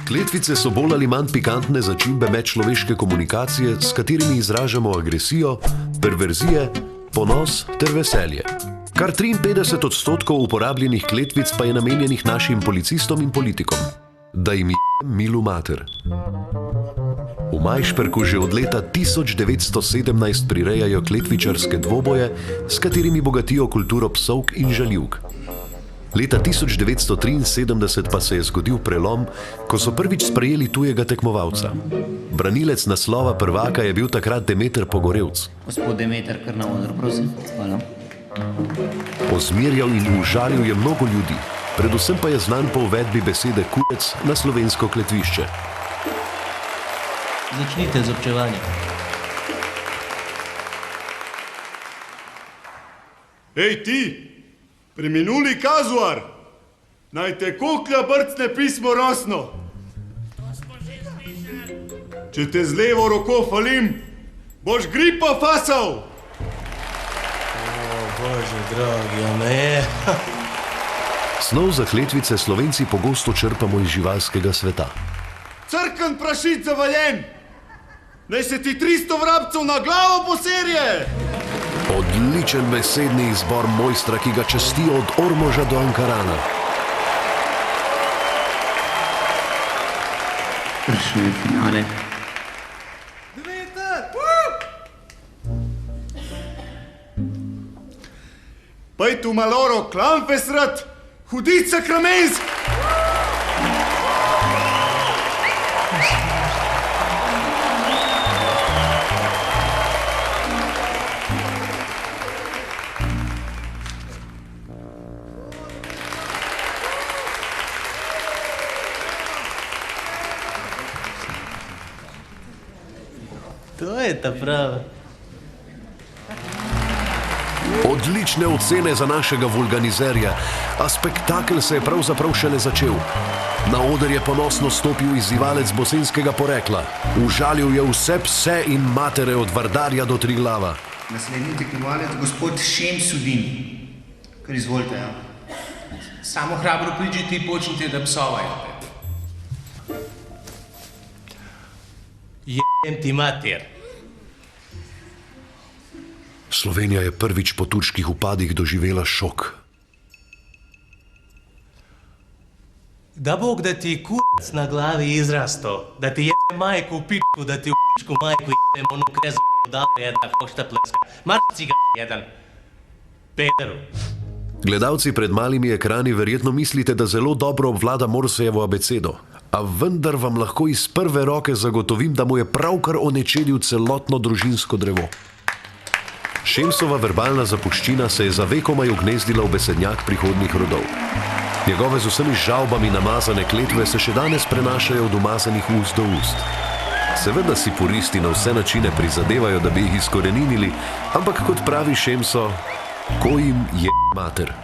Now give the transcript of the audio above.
Kletvice so bolj ali manj pikantne začimbe medčloveške komunikacije, s katerimi izražamo agresijo, perverzije, ponos ter veselje. Kar 53% uporabljenih kletvic pa je namenjenih našim policistom in politikom. Da jim je milu mater. V Majšperku že od leta 1917 prirejajo kletvičarske dvoboje, s katerimi bogatijo kulturo psovk in žaljivk. Leta 1973 pa se je zgodil prelom, ko so prvič sprejeli tujega tekmovalca. Branilec naslova prvaka je bil takrat Demeter Pogorevc. Gospod Demeter, kar na oder, prosim. Hvala. Ozmerjal in užalil je mnogo ljudi, predvsem pa je znan po uvedbi besede kurec na slovensko kletvišče. Začnite z občevanjem. Ej ti, preminuli kazuar, naj te koklja brcne pismo rosno. Če te z levo roko falim, boš gripa fasal. Bože dragi, a ne. Snov za kletvice Slovenci pogosto črpamo iz živalskega sveta. Crkven prašit zavaljen, naj se ti 300 vrabcev na glavo poserje. Odličen besedni izbor mojstra, ki ga častijo od Ormoža do Ankarana. Sprašuje finale. Pej tu maloro klamfesrat, hudic sakramensk. To je ta prava. Odlične ocene za našega vulganizerja, a spektakel se je pravzaprav šele začel. Na oder je ponosno stopil izzivalec bosenskega porekla. Užalil je vse pse in matere od Vardarja do Triglava. Naslednji tekmovalec, gospod Šemsudin. Kar izvolite, ja. Samo hrabro priđite i počnite da psovajte. Jem ti mater. Slovenija je prvič po turških upadih doživela šok. Da Bog da ti kurac na glavi izrasto, da ti jebe majku u pičku, da ti u pičku majku jebem onu krezu dame jedna košta pleska. Marci ga jedan. Pederu. Gledalci pred malimi ekrani verjetno mislite, da zelo dobro obvlada Morsejevo abecedo, a vendar vam lahko iz prve roke zagotovim, da mu je pravkar onečedil celotno družinsko drevo. Šemsova verbalna zapuščina se je za vekomaj ugnezdila v besednjak prihodnjih rodov. Njegove z vsemi žalbami namazane kletve se še danes prenašajo od umazanih ust do ust. Seveda si puristi na vse načine prizadevajo, da bi jih izkoreninili, ampak kot pravi Šemso, ko jim je mater.